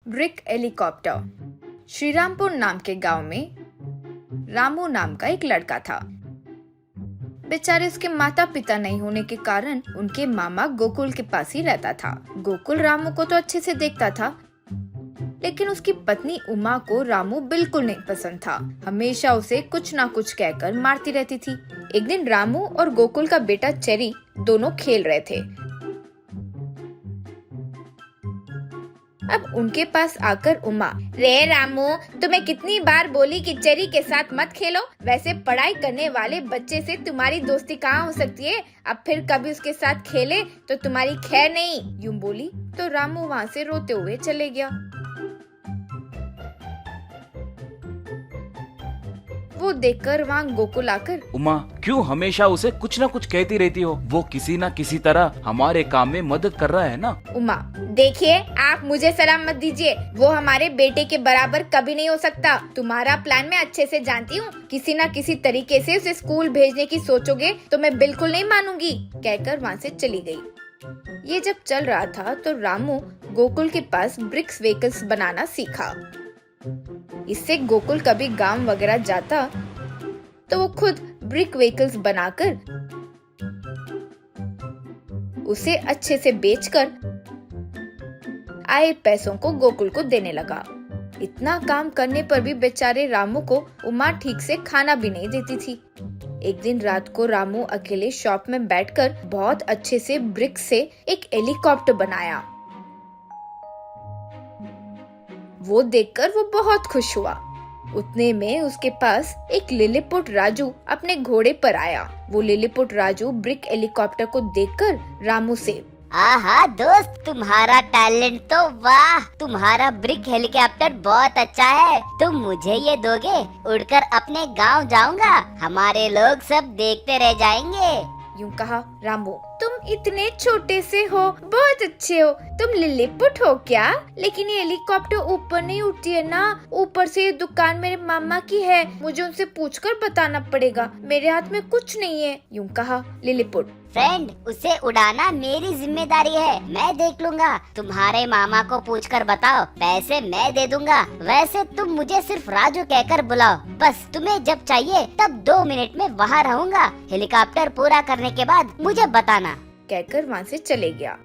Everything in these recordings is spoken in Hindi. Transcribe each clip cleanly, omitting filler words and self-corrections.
Brick helicopter. श्रीरामपुर नाम के गांव में रामू नाम का एक लड़का था। बेचारे उसके माता पिता नहीं होने के कारण उनके मामा गोकुल के पास ही रहता था। गोकुल रामू को तो अच्छे से देखता था, लेकिन उसकी पत्नी उमा को रामू बिल्कुल नहीं पसंद था। हमेशा उसे कुछ ना कुछ कहकर मारती रहती थी। एक दिन रामू और गोकुल का बेटा चेरी दोनों खेल रहे थे। अब उनके पास आकर उमा, रे रामू, तुम्हें कितनी बार बोली कि चेरी के साथ मत खेलो। वैसे पढ़ाई करने वाले बच्चे से तुम्हारी दोस्ती कहाँ हो सकती है। अब फिर कभी उसके साथ खेले तो तुम्हारी खैर नहीं। यूं बोली तो रामू वहाँ से रोते हुए चले गया। वो देखकर वहाँ गोकुल आकर, उमा, क्यों हमेशा उसे कुछ ना कुछ कहती रहती हो? वो किसी ना किसी तरह हमारे काम में मदद कर रहा है ना। उमा, देखिए, आप मुझे सलाम मत दीजिए। वो हमारे बेटे के बराबर कभी नहीं हो सकता। तुम्हारा प्लान मैं अच्छे से जानती हूँ। किसी ना किसी तरीके से उसे स्कूल भेजने की सोचोगे तो मैं बिल्कुल नहीं मानूंगी, कहकर वहाँ से चली गई। ये जब चल रहा था तो रामू गोकुल के पास ब्रिक्स व्हीकल्स बनाना सीखा। इससे गोकुल कभी गांव वगैरह जाता तो वो खुद ब्रिक व्हीकल्स बनाकर उसे अच्छे से बेचकर आए पैसों को गोकुल को देने लगा। इतना काम करने पर भी बेचारे रामू को उमा ठीक से खाना भी नहीं देती थी। एक दिन रात को रामू अकेले शॉप में बैठकर बहुत अच्छे से ब्रिक से एक हेलीकॉप्टर बनाया। वो देखकर वो बहुत खुश हुआ। उतने में उसके पास एक लिलीपुट राजू अपने घोड़े पर आया। वो लिलीपुट राजू ब्रिक हेलीकॉप्टर को देखकर रामू से, आहा दोस्त, तुम्हारा टैलेंट तो वाह। तुम्हारा ब्रिक हेलीकॉप्टर बहुत अच्छा है। तुम मुझे ये दोगे? उड़कर अपने गांव जाऊंगा। हमारे लोग सब देखते रह जाएंगे। यूं कहा रामू, तुम इतने छोटे से हो, बहुत अच्छे हो। तुम लिलीपुट हो क्या? लेकिन ये हेलीकॉप्टर ऊपर नहीं उड़ती है ना। ऊपर से ये दुकान मेरे मामा की है। मुझे उनसे पूछकर बताना पड़ेगा। मेरे हाथ में कुछ नहीं है, यूं कहा लिलीपुट। फ्रेंड, उसे उड़ाना मेरी जिम्मेदारी है। मैं देख लूंगा। तुम्हारे मामा को पूछकर बताओ, पैसे मैं दे दूंगा। वैसे तुम मुझे सिर्फ राजू कहकर बुलाओ। बस तुम्हें जब चाहिए तब 2 मिनट में वहाँ रहूंगा। हेलीकॉप्टर पूरा करने के बाद मुझे बताना, कहकर वहाँ से चले गया।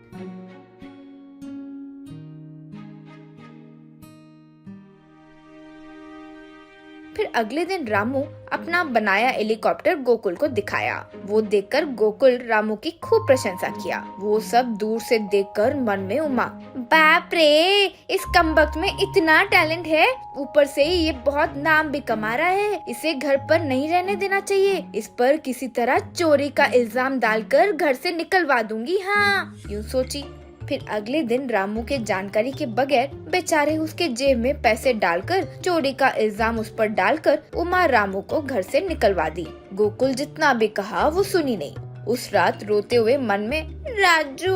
फिर अगले दिन रामू अपना बनाया हेलीकॉप्टर गोकुल को दिखाया। वो देखकर गोकुल रामू की खूब प्रशंसा किया। वो सब दूर से देखकर मन में उमा, बाप रे, इस कमबख्त में इतना टैलेंट है। ऊपर से ये बहुत नाम भी कमा रहा है। इसे घर पर नहीं रहने देना चाहिए। इस पर किसी तरह चोरी का इल्जाम डालकर घर से निकलवा दूंगी। हाँ, यूं सोची। फिर अगले दिन रामू के जानकारी के बगैर बेचारे उसके जेब में पैसे डालकर चोरी का इल्जाम उस पर डालकर उमा रामू को घर से निकलवा दी। गोकुल जितना भी कहा वो सुनी नहीं। उस रात रोते हुए मन में राजू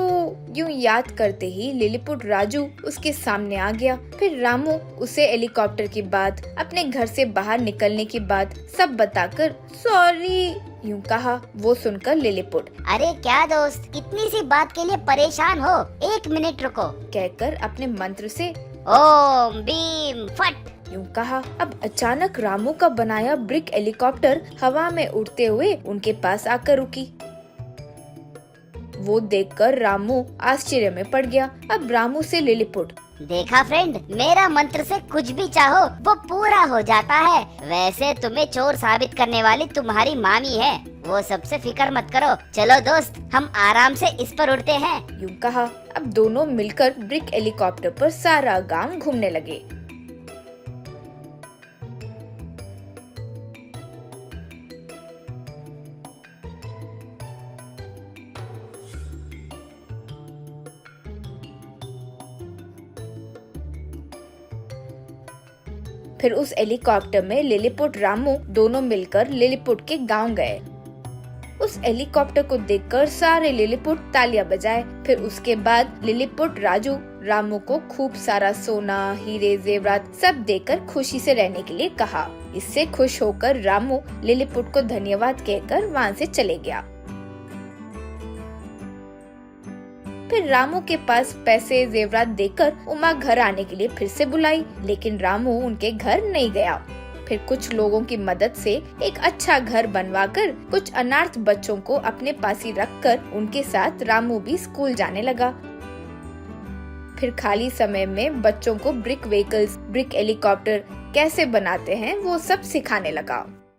यूं याद करते ही लिलीपुट राजू उसके सामने आ गया। फिर रामू उसे हेलीकॉप्टर की बात, अपने घर से बाहर निकलने की बात सब बताकर सॉरी यूं कहा। वो सुनकर लिलीपुट, अरे क्या दोस्त, कितनी सी बात के लिए परेशान हो? 1 मिनट रुको, कहकर अपने मंत्र से ओम बीम फट यूं कहा। अब अचानक रामू का बनाया ब्रिक हेलीकॉप्टर हवा में उड़ते हुए उनके पास आकर रुकी। वो देखकर रामू आश्चर्य में पड़ गया। अब रामू से लिलीपुट, देखा फ्रेंड, मेरा मंत्र से कुछ भी चाहो वो पूरा हो जाता है। वैसे तुम्हें चोर साबित करने वाली तुम्हारी मामी है। वो सबसे फिक्र मत करो। चलो दोस्त, हम आराम से इस पर उड़ते हैं, यूं कहा। अब दोनों मिलकर ब्रिक हेलीकॉप्टर पर सारा गांव घूमने लगे। फिर उस हेलीकॉप्टर में लिलीपुट रामू दोनों मिलकर लिलीपुट के गांव गए। उस हेलीकॉप्टर को देखकर सारे लिलीपुट तालियां बजाए। फिर उसके बाद लिलीपुट राजू रामू को खूब सारा सोना, हीरे, जेवरात सब देकर खुशी से रहने के लिए कहा। इससे खुश होकर रामू लिलीपुट को धन्यवाद कहकर वहाँ से चले गया। फिर रामू के पास पैसे जेवरात देकर उमा घर आने के लिए फिर से बुलाई, लेकिन रामू उनके घर नहीं गया। फिर कुछ लोगों की मदद से एक अच्छा घर बनवाकर कुछ अनाथ बच्चों को अपने पास ही रखकर उनके साथ रामू भी स्कूल जाने लगा। फिर खाली समय में बच्चों को ब्रिक व्हीकल्स, ब्रिक हेलीकॉप्टर कैसे बनाते हैं वो सब सिखाने लगा।